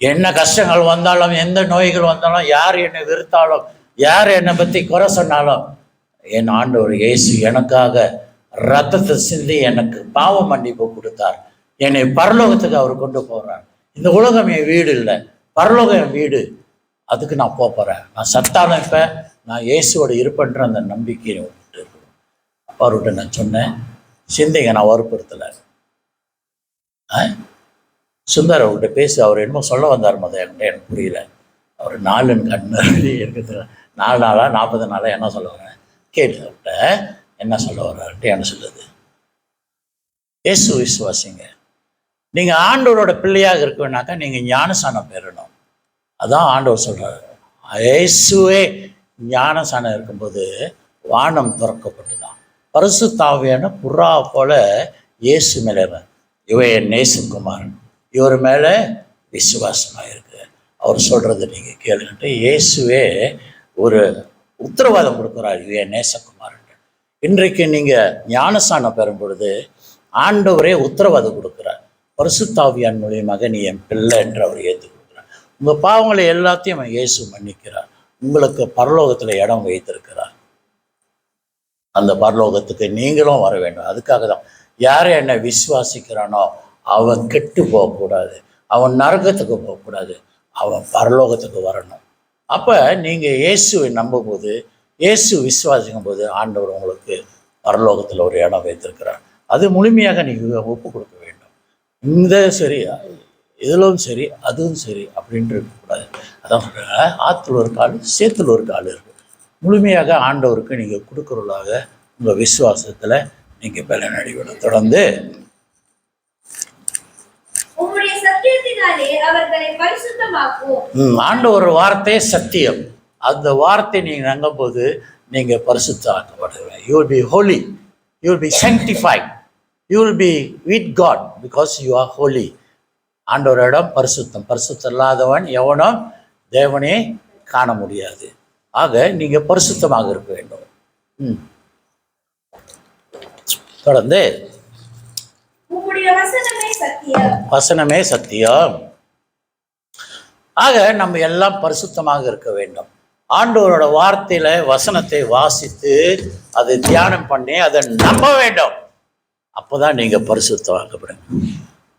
என்ன கஷ்டங்கள் வந்தாலும், எந்த நோய்கள் வந்தாலும், யார் என்னை வெறுத்தாலும், யார் என்னை பற்றி குறை சொன்னாலும், என் ஆண்டவர் இயேசு எனக்காக ரத்தத்தை சிந்தி எனக்கு பாவ மன்னிப்பு கொடுத்தார், என்னை பரலோகத்துக்கு அவர் கொண்டு போகிறார். இந்த உலகம் என் வீடு இல்லை, பரலோகம் என் வீடு, அதுக்கு நான் போகிறேன். நான் சத்தாலும் இப்போ நான் இயேசுவோட இருப்பன்ற அந்த நம்பிக்கையை விட்டு இருக்கணும். அவர்கிட்ட நான் சொன்னேன், சிந்தைங்க நான் வற்புறுத்தலை, சுந்தர் அவர்கிட்ட பேசி அவர் என்னமோ சொல்ல வந்தார் மொதல் என்கிட்ட, எனக்கு புரியல. அவர் 4 கண்ணு இருக்குது, 4 நாளா 40 நாளா என்ன சொல்ல வரேன் கேட்டு அவர்கிட்ட என்ன சொல்ல வர்றாருன்ட்டு என்ன சொல்லுது. இயேசு விசுவாசிங்க. நீங்கள் ஆண்டவரோட பிள்ளையாக இருக்குன்னாக்கா நீங்கள் ஞானசானம் பெறணும். அதான் ஆண்டவர் சொல்கிறார். இயேசுவே ஞானசானம் இருக்கும்போது வானம் திறக்கப்பட்டு தான் பரிசுத்தாவியான புறா போல இயேசு மேலே இவன் என் நேசகுமாரன், இவர் மேலே விசுவாசமாக இருக்கு, அவர் சொல்கிறத நீங்கள் கேளுன்ட்டு இயேசுவே ஒரு உத்தரவாதம் கொடுக்குறார், இவன் என் நேசகுமாரன். இன்றைக்கு நீங்கள் ஞானஸ்நானம் பெறும் பொழுது ஆண்டவரே உத்தரவாதம் கொடுக்குறார், பரிசுத்தாவியான் மூலியமாக நீ என் பிள்ளை என்று அவர் ஏற்று கொடுக்குறார். உங்கள் பாவங்களை எல்லாத்தையும் இயேசு மன்னிக்கிறார். உங்களுக்கு பரலோகத்தில் இடம் வைத்திருக்கிறார். அந்த பரலோகத்துக்கு நீங்களும் வர வேண்டும். அதுக்காக தான் யாரை என்னை விசுவாசிக்கிறானோ அவன் கெட்டு போகக்கூடாது, அவன் நரகத்துக்கு போகக்கூடாது, அவன் பரலோகத்துக்கு வரணும். அப்போ நீங்கள் இயேசுவை நம்பும்போது, இயேசு விசுவாசிக்கும் போது ஆண்டவர் உங்களுக்கு பரலோகத்தில் ஒரு இடம் வைத்திருக்கிறார். அது முழுமையாக நீங்கள் ஒப்பு கொடுக்க வேண்டும். இந்த சரி, இதிலும் சரி, அதுவும் சரி அப்படின்ட்டு இருக்கக்கூடாது. அதான் சொல்கிறாங்க, ஆற்றுல ஒரு கால் சேத்துல ஒரு கால் இருக்குது. முழுமையாக ஆண்டவருக்கு நீங்கள் கொடுக்குறவர்களாக உங்கள் விசுவாசத்தில் நீங்கள் பலன் அடைவிடும். தொடர்ந்து ஆண்டவர் வார்த்தை சத்தியம். அந்த வார்த்தை நீங்கள் நங்கும் போது நீங்கள் பரிசுத்தமாக்கப்படுவீங்க. You will be holy, you will be sanctified, you will be with God because you are holy. ஆண்டவரிடம் பரிசுத்தம், பரிசுத்தம் இல்லாதவன் எவனும் தேவனே காண முடியாது. ஆக நீங்கள் பரிசுத்தமாக இருக்க வேண்டும். தொடர்ந்து வசனமே சத்தியம். ஆக நம்ம எல்லாம் பரிசுத்தமாக இருக்க வேண்டும். ஆண்டவரோட வார்த்தையில வசனத்தை வாசித்து அதை தியானம் பண்ணி அதை நம்ப வேண்டும். அப்போதான் நீங்க பரிசுத்தமாக்கப்படுங்க.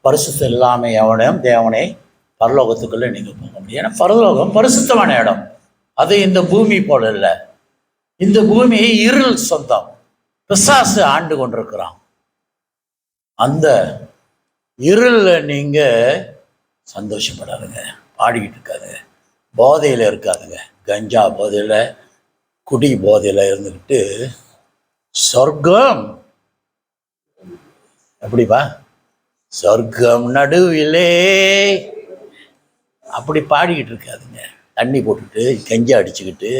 பரிசுத்தம் இல்லாமல் எவனையும் தேவனை பரலோகத்துக்குள்ள நீங்க போக முடியும். ஏன்னா பரலோகம் பரிசுத்தமான இடம். அது இந்த பூமி போல இல்லை. இந்த பூமி இருள் சொந்தம், பிசாசு ஆண்டு கொண்டிருக்கிறான். அந்த இருளில் நீங்க சந்தோஷப்படாதுங்க, பாடிக்கிட்டு இருக்காதுங்க, போதையில் இருக்காதுங்க. கஞ்சா போதையில், குடி போதையில் இருந்துக்கிட்டு சொர்க்கம் எப்படிப்பா, சொர்க்கம் நடுவிலே அப்படி பாடிக்கிட்டு இருக்காதுங்க. தண்ணி போட்டுக்கிட்டு, கஞ்சா அடிச்சுக்கிட்டு,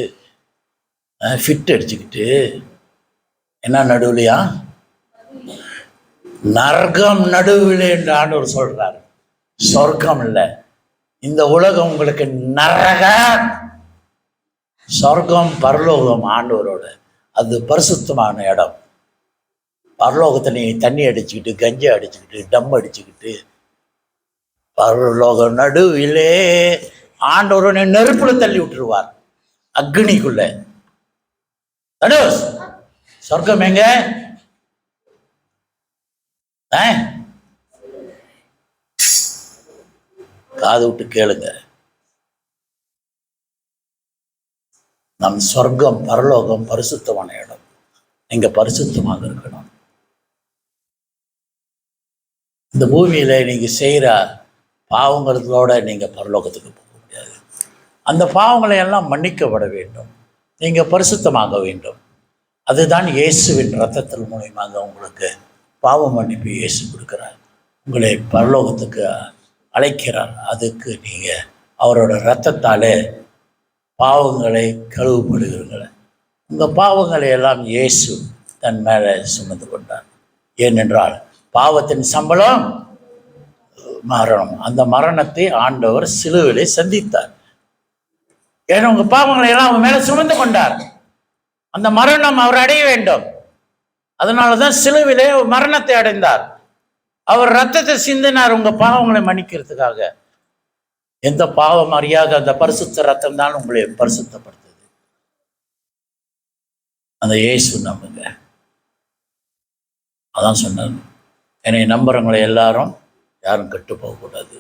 ஃபிட் அடிச்சுக்கிட்டு, என்ன நடுவுலையா, நரகம் நடுவிலே என்று ஆண்டவர் சொல்றாரு. சொர்க்கம் இல்லை, இந்த உலகம் உங்களுக்கு நரகம். சொர்க்கம் பரலோகம் ஆண்டவரோட, அது பரிசுத்தமான இடம். பரலோகத்தை நீ தண்ணி அடிச்சுக்கிட்டு, கஞ்சா அடிச்சுக்கிட்டு, டம் அடிச்சுக்கிட்டு, பரலோகம் நடுவிலே ஆண்டவரை நெருப்புல தள்ளி விட்டுருவார், அக்னிக்குள்ள. தனுஷ், சொர்க்கம் எங்க? காது விட்டு கேளுங்க. நம் சொர்க்கம் பரலோகம் பரிசுத்தமான இடம். நீங்க பரிசுத்தமாக இருக்கணும். இந்த பூமியில நீங்க செய்யற பாவங்களோட நீங்க பரலோகத்துக்கு போக முடியாது. அந்த பாவங்களை எல்லாம் மன்னிக்கப்பட வேண்டும். நீங்க பரிசுத்தமாக வேண்டும். அதுதான் இயேசுவின் இரத்தத்தின் மூலமாக உங்களுக்கு பாவ மன்னிப்பு இயேசு கொடுக்கிறார். உங்களை பரலோகத்துக்கு அழைக்கிறார். அதுக்கு நீங்க அவரோட இரத்தத்தாலே பாவங்களை கழுவுப்படுகிறீர்கள். உங்கள் பாவங்களை எல்லாம் இயேசு தன் மேலே சுமந்து கொண்டார். ஏனென்றால் பாவத்தின் சம்பளம் மரணம். அந்த மரணத்தை ஆண்டவர் சிலுவிலே சந்தித்தார். ஏன்னா உங்கள் பாவங்களை எல்லாம் அவர் மேலே சுமந்து கொண்டார். அந்த மரணம் அவர் அடைய வேண்டும். அதனாலதான் சிலுவிலே மரணத்தை அடைந்தார். அவர் ரத்தத்தை சிந்தினார் உங்க பாவங்களை மன்னிக்கிறதுக்காக. எந்த பாவம் அறியாத அந்த பரிசுத்த ரத்தம் தான் உங்களை பரிசுத்தப்படுத்துது. அந்த இயேசு நம்புங்க. அதான் சொன்னார், என்னை நம்புறவங்களை எல்லாரும் யாரும் கெட்டு போகக்கூடாது,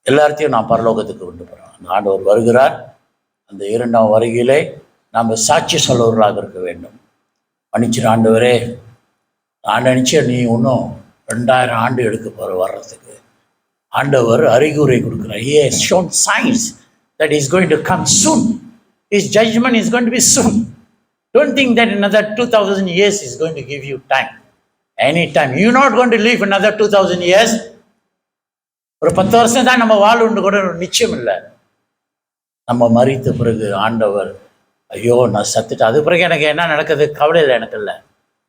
எல்லாத்தையும் நான் பரலோகத்துக்கு கொண்டு போறேன். அந்த ஆண்டவர் வருகிறார். அந்த 2ஆம் வருகையிலே நாம் சாட்சி சொல்லுவர்களாக இருக்க வேண்டும். மன்னிச்சிரு ஆண்டவரே, நான் நினச்சேன் நீ இன்னும் 2000 ஆண்டு எடுக்க போகிற வர்றதுக்கு. ஆண்டவர் அறிகுறி கொடுக்கிறார். He has shown signs that he is going to come soon. His judgment is going to be soon. Don't think that another 2000 years is going to give you time. Anytime. You're not going to live another 2000 years. ஒரு 10 வருஷம் தான் நம்ம வாழுண்டு கூட நிச்சயம் இல்லை. நம்ம மரித்த பிறகு ஆண்டவர், ஐயோ நான் சத்துட்டேன், அது பிறகு எனக்கு என்ன நடக்குது கவலை இல்லை, எனக்கு இல்லை.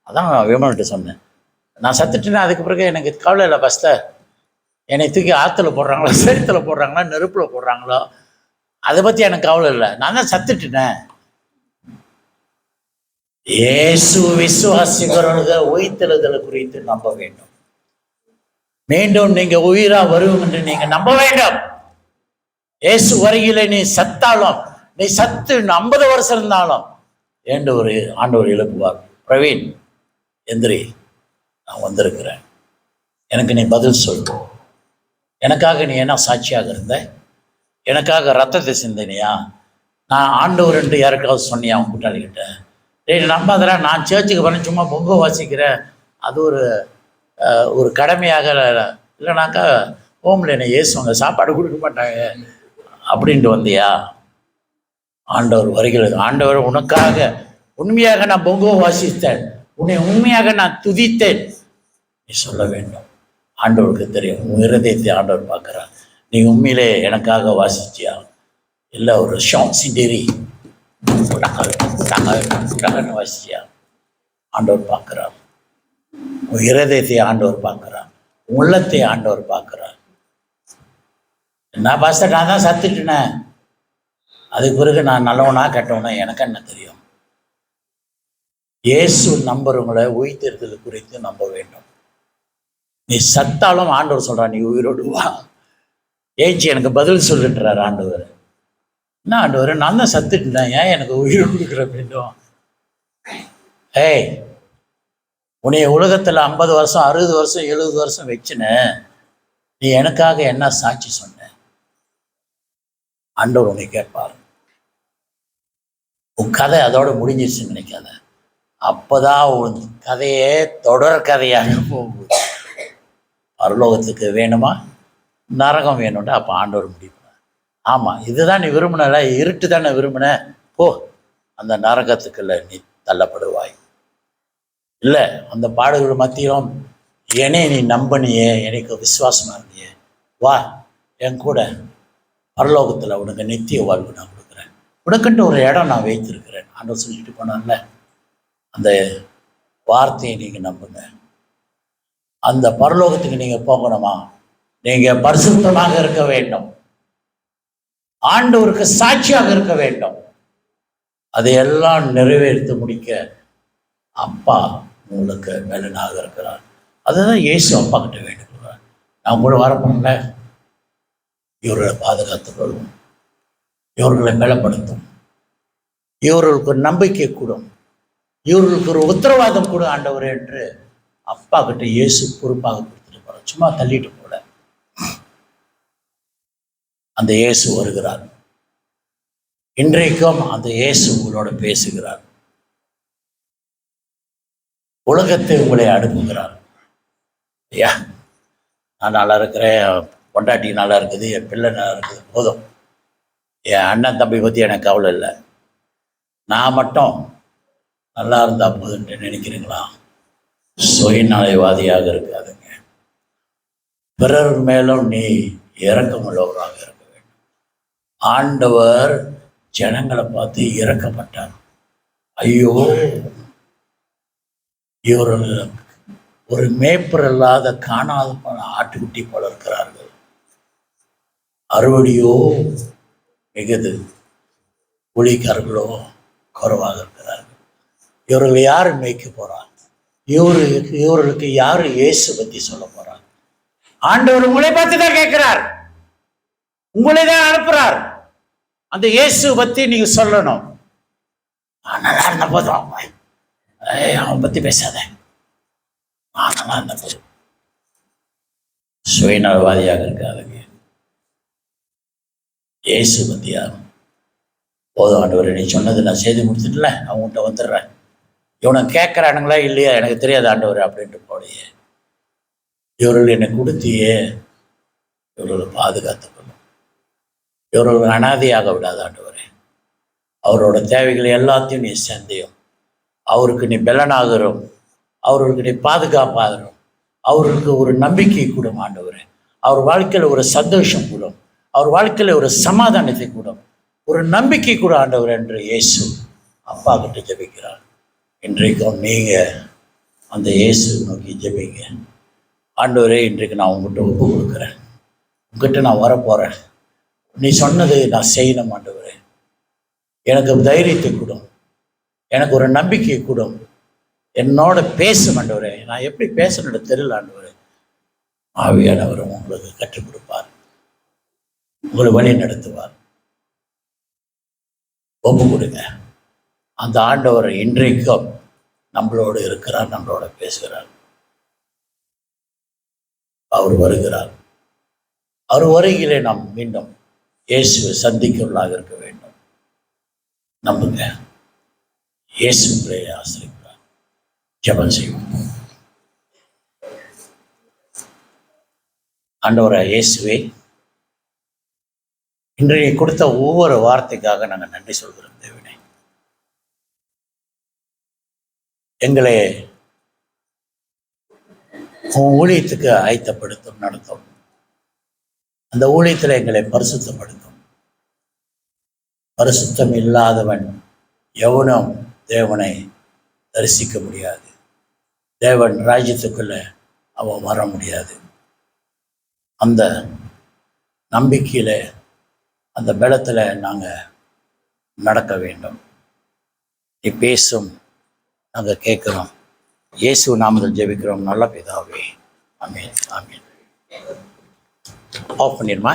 அதான் விமன்கிட்ட சொன்னேன், நான் சத்துட்டேன்னா அதுக்கு பிறகு எனக்கு கவலை இல்லை பாஸ்டர். என்னை தூக்கி ஆற்றுல போடுறாங்களோ, சேத்துல போடுறாங்களா, நெருப்பில் போடுறாங்களோ, அதை பற்றி எனக்கு கவலை இல்லை, நான் தான் சத்துட்டேன். இயேசு விசுவாசிக்கிறவர்கள் உயிர்த்தெழுதலை குறித்து நம்ப வேண்டும். மீண்டும் நீங்க உயிரா வருவோம் என்று நீங்க நம்ப வேண்டும். இயேசு வருகையில நீ சத்தாலும், நீ சத்து 50 வருஷம் இருந்தாலும் ஆண்டவர் எழுப்புவார். பிரவீன் எந்திரி, நான் வந்திருக்கிறேன், எனக்கு நீ பதில் சொல்லு. எனக்காக நீ என்ன சாட்சியாக இருந்த? எனக்காக ரத்தத்தை சிந்தினியா? நான் ஆண்டவர் என்று யாருக்காவது சொன்னியா அவன் கூட்டாளிகிட்ட? நம்பாதரா, நான் சர்ச்சுக்கு போறேன், சும்மா பொங்க வாசிக்கிறேன், அது ஒரு கடமையாக இல்லைனாக்கா ஹோமில் என்னை ஏசுவாங்க, சாப்பாடு கொடுக்க மாட்டாங்க அப்படின்ட்டு வந்தியா? ஆண்டவர் வருகிறது. ஆண்டவர் உனக்காக உண்மையாக நான் பொங்கோ வாசித்தேன், உன்னை உண்மையாக நான் துதித்தேன் நீ சொல்ல வேண்டும். ஆண்டவருக்கு தெரியும், உன் இருதயத்தை ஆண்டவர் பார்க்குறான். நீ உண்மையிலே எனக்காக வாசிச்சியா? இல்லை ஒரு சிண்டேரி வாசிச்சியா? ஆண்டவர் பார்க்குறான். உன் இருதயத்தை ஆண்டவர் பார்க்குறான், உள்ளத்தை ஆண்டவர் பார்க்குறான். என்ன பாஸ்டர், நான் தான் சத்துட்டேனேன், அதுக்கு பிறகு நான் நல்லவனா கெட்டவனா எனக்கு என்ன தெரியும்? இயேசு நம்புறவங்களை உயிர்த்தெழுதல் குறித்து நம்ப வேண்டும். நீ சத்தாலும் ஆண்டவர் சொல்றான், நீ உயிரோடு வா, ஏச்சி எனக்கு பதில் சொல்லுன்றார் ஆண்டவர். என்ன ஆண்டவர், நான் தான் சத்துட்டேன், ஏன் எனக்கு உயிர் கொடுக்குற வேண்டும்? ஏய், உன்னைய உலகத்தில் 50 வருஷம் 60 வருஷம் 70 வருஷம் வச்சுன, நீ எனக்காக என்ன சாட்சி சொன்ன? ஆண்டவர் உன்னை கேட்பார். உன் கதை அதோட முடிஞ்சிருச்சுன்னு நினைக்காத. அப்போதான் உன் கதையே தொடர் கதையாக போகுது. பரலோகத்துக்கு வேணுமா, நரகம் வேணும்டா, அப்போ ஆண்டவர் முடிவு. ஆமாம், இதுதான் நீ விரும்பினல, இருட்டு தானே விரும்பின, போ, அந்த நரகத்துக்குள்ள நீ தள்ளப்படுவாய். இல்லை, அந்த பாடுகள் மத்தியிலும் என்னை நீ நம்பினியே, எனக்கு விசுவாசமாக இருந்தியே, வா என் கூட, பரலோகத்தில் உனக்கு நித்திய வாழ்வு நான் கொடுக்குறேன், உனக்குன்ட்டு ஒரு இடம் நான் வைத்திருக்கிறேன் ஆண்டவர் சொல்லிட்டு போனான்ல. அந்த வார்த்தையை நீங்கள் நம்புங்க. அந்த பரலோகத்துக்கு நீங்கள் போகணுமா, நீங்கள் பரிசுத்தமாக இருக்க வேண்டும், ஆண்டவருக்கு சாட்சியாக இருக்க வேண்டும். அதையெல்லாம் நிறைவேற்றி முடிக்க அப்பா உங்களுக்கு மேலனாக இருக்கிறார். அதுதான் இயேசு அப்பா கிட்ட வேண்டுகிறார். நான் கூட வரப்போன இவர்களை பாதுகாத்துக் கொள்ளும், இவர்களை மேலப்படுத்தும், இவர்களுக்கு ஒரு நம்பிக்கை கூடும், இவர்களுக்கு ஒரு உத்தரவாதம் கூட ஆண்டவர் என்று அப்பா கிட்ட இயேசு பொறுப்பாக கொடுத்துட்டு போற, சும்மா தள்ளிட்டு போல. அந்த இயேசு வருகிறார். இன்றைக்கும் அந்த இயேசு உங்களோட பேசுகிறார். உலகத்தை உங்களை அனுப்புகிறார். ஐயா, நான் நல்லா இருக்கிறேன், பொண்டாட்டி நல்லா இருக்குது, என் பிள்ளை நல்லா இருக்குது, போதும், என் அண்ணன் தம்பி பற்றி எனக்கு கவலை இல்லை, நான் மட்டும் நல்லா இருந்தா போதுன்ட்டு நினைக்கிறீங்களா? சுயநலவாதியாக இருக்காதுங்க. பிறர் மேலும் நீ இரக்கமுள்ளவராக இருக்க வேண்டும். ஆண்டவர் ஜனங்களை பார்த்து இரக்கப்பட்டார். ஐயோ, இவர்கள் ஒரு மேய்ப்பர் இல்லாத காணாத போன ஆட்டுக்குட்டி போல இருக்கிறார்கள், அறுவடையோ மிகுது, கூலிக்காரர்களோ குறைவாக இருக்கிறார்கள். இவர்கள் யார் மேய்க்க போறார்? இவர்களுக்கு யாரு இயேசு பத்தி சொல்ல போறார்? ஆண்டவர் உங்களை பார்த்து தான் கேட்கிறார், உங்களை தான் அனுப்புறார். அந்த இயேசு பத்தி நீங்க சொல்லணும். நல்லா இருந்த போதும் அவன் பத்தி பேசாத, நல்லா இருந்த போதும். சுயநலவாதியாக இருக்காதுங்க. இயேசு பத்தியா போதும், ஆண்டவர் நீ சொன்னது நான் செய்து முடிச்சுட்டுல, அவங்ககிட்ட வந்துடுறேன். இவனை கேட்குறானுங்களா இல்லையா எனக்கு தெரியாது ஆண்டவர் அப்படின்ட்டு போலையே, இவர்கள் என்னை கொடுத்தியே, இவர்களை பாதுகாத்துக்கணும். இவர்களை அனாதையாக விடாத ஆண்டவரே. அவரோட தேவைகளை எல்லாத்தையும் நீ சந்தையும். அவருக்கு நீ பெலனாகிறோம், அவர்களுக்கு நீ பாதுகாப்பாகிறோம், அவர்களுக்கு ஒரு நம்பிக்கை கூடும் ஆண்டவரே. அவர் வாழ்க்கையில் ஒரு சந்தோஷம் கூடும், அவர் வாழ்க்கையில் ஒரு சமாதானத்தை கூடும், ஒரு நம்பிக்கை கூட ஆண்டவர் என்று இயேசு அப்பா கிட்ட ஜெபிக்கிறார். இன்றைக்கும் நீங்கள் அந்த இயேசு நோக்கி ஜெபிங்க. ஆண்டவரே, இன்றைக்கு நான் உங்கள்கிட்ட ஒப்பு கொடுக்குறேன், உங்ககிட்ட நான் வரப்போகிறேன், நீ சொன்னது நான் செய்யணும் ஆண்டவரே. எனக்கு தைரியத்தை கூடும், எனக்கு ஒரு நம்பிக்கை கூடும், என்னோட பேசும் ஆண்டவரே. நான் எப்படி பேசணுன்னு தெரியல ஆண்டவரே. ஆவியானவர் உங்களுக்கு கற்றுக் கொடுப்பார், உங்களை வழி நடத்துவார். ஒப்பு கொடுங்க. அந்த ஆண்டவர் இன்றைக்கும் நம்மளோடு இருக்கிறார், நம்மளோட பேசுகிறார். அவர் வருகிறார். அவர் வருகையிலே நாம் மீண்டும் இயேசுவை சந்திக்கிறவர்களாக இருக்க வேண்டும். நம்புங்க. இயேசு உங்களை ஆசிரிப்பார். ஜெபம் செய்வோம். ஆண்டவராகிய இயேசுவே, இன்றைய கொடுத்த ஒவ்வொரு வார்த்தைக்காக நாங்கள் நன்றி சொல்கிறோம் தேவனே. எங்களை உன் ஊழியத்துக்கு ஆயத்தப்படுத்தும், நடத்தும். அந்த ஊழியத்தில் எங்களை பரிசுத்தப்படுத்தும். பரிசுத்தம் இல்லாதவன் எவனும் தேவனை தரிசிக்க முடியாது. தேவன் ராஜ்யத்துக்குள்ள அவன் வர முடியாது. அந்த நம்பிக்கையில், அந்த பலத்தில் நாங்கள் நடக்க வேண்டும். நீ பேசும், நாங்கள் கேட்குறோம். இயேசு நாமத்தில் ஜெபிக்கிறோம் நல்ல பிதாவே. ஆமென். ஆமென். ஆஃப் பண்ணிடுமா?